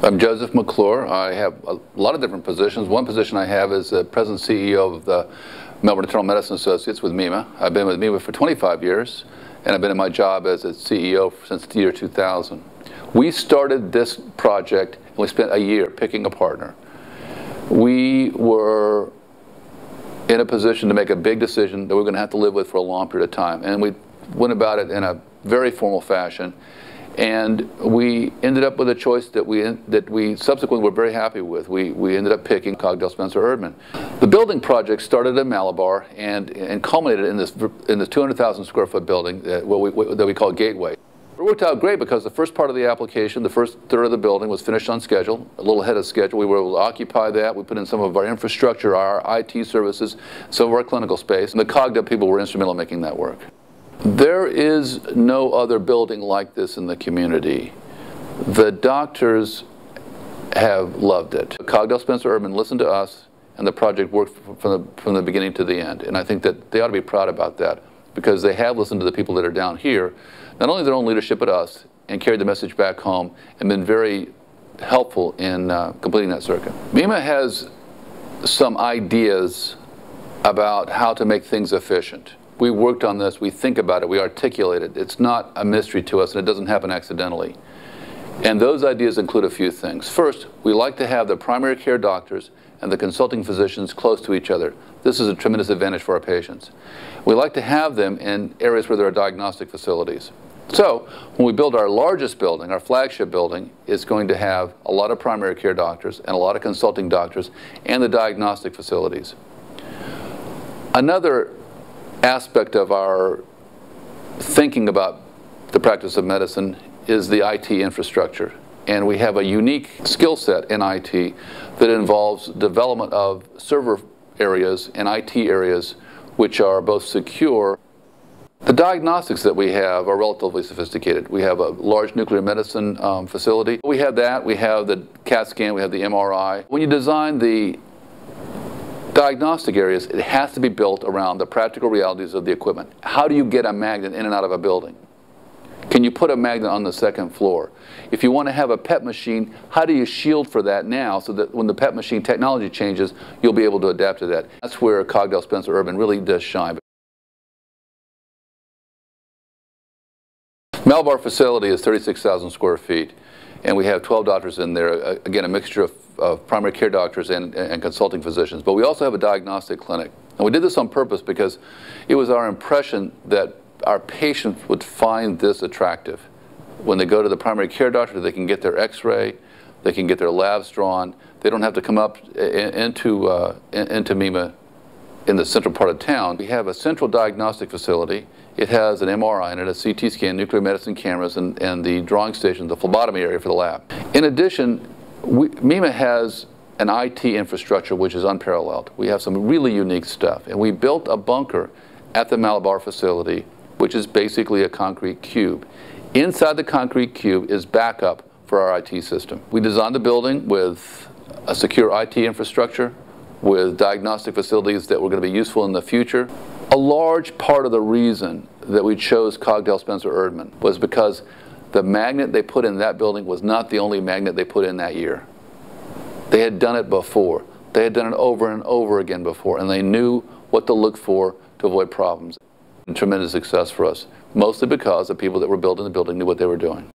I'm Joseph McClure. I have a lot of different positions. One position I have is the President CEO of the Melbourne Internal Medicine Associates with MIMA. I've been with MIMA for 25 years, and I've been in my job as its CEO since the year 2000. We started this project, and we spent a year picking a partner. We were in a position to make a big decision that we're going to have to live with for a long period of time, and we went about it in a very formal fashion. And we ended up with a choice that we subsequently were very happy with. We ended up picking Cogdell Spencer Erdman. The building project started in Malabar and culminated in this 200,000 square foot building that we call Gateway. It worked out great because the first part of the application, the first third of the building, was finished on schedule, a little ahead of schedule. We were able to occupy that. We put in some of our infrastructure, our IT services, some of our clinical space, and the Cogdell people were instrumental in making that work. There is no other building like this in the community. The doctors have loved it. Cogdell Spencer Erdman listened to us, and the project worked from the beginning to the end. And I think that they ought to be proud about that, because they have listened to the people that are down here, not only their own leadership but us, and carried the message back home and been very helpful in completing that circuit. MIMA has some ideas about how to make things efficient. We worked on this, we think about it, we articulate it. It's not a mystery to us, and it doesn't happen accidentally. And those ideas include a few things. First, we like to have the primary care doctors and the consulting physicians close to each other. This is a tremendous advantage for our patients. We like to have them in areas where there are diagnostic facilities. So, when we build our largest building, our flagship building, it's going to have a lot of primary care doctors and a lot of consulting doctors and the diagnostic facilities. Another aspect of our thinking about the practice of medicine is the IT infrastructure. And we have a unique skill set in IT that involves development of server areas and IT areas which are both secure. The diagnostics that we have are relatively sophisticated. We have a large nuclear medicine facility. We have that, we have the CAT scan, we have the MRI. When you design the diagnostic areas, it has to be built around the practical realities of the equipment. How do you get a magnet in and out of a building? Can you put a magnet on the second floor? If you want to have a PET machine, how do you shield for that now so that when the PET machine technology changes, you'll be able to adapt to that? That's where Cogdell Spencer Erdman really does shine. Malabar facility is 36,000 square feet, and we have 12 doctors in there, again, a mixture of primary care doctors and consulting physicians. But we also have a diagnostic clinic. And we did this on purpose because it was our impression that our patients would find this attractive. When they go to the primary care doctor, they can get their x-ray, they can get their labs drawn. They don't have to come up into MIMA in the central part of town. We have a central diagnostic facility. It has an MRI in it, a CT scan, nuclear medicine cameras, and the drawing station, the phlebotomy area for the lab. In addition, MIMA has an IT infrastructure which is unparalleled. We have some really unique stuff. And we built a bunker at the Malabar facility, which is basically a concrete cube. Inside the concrete cube is backup for our IT system. We designed the building with a secure IT infrastructure, with diagnostic facilities that were going to be useful in the future. A large part of the reason that we chose Cogdell Spencer Erdman was because the magnet they put in that building was not the only magnet they put in that year. They had done it before. They had done it over and over again before, and they knew what to look for to avoid problems. Tremendous success for us, mostly because the people that were building the building knew what they were doing.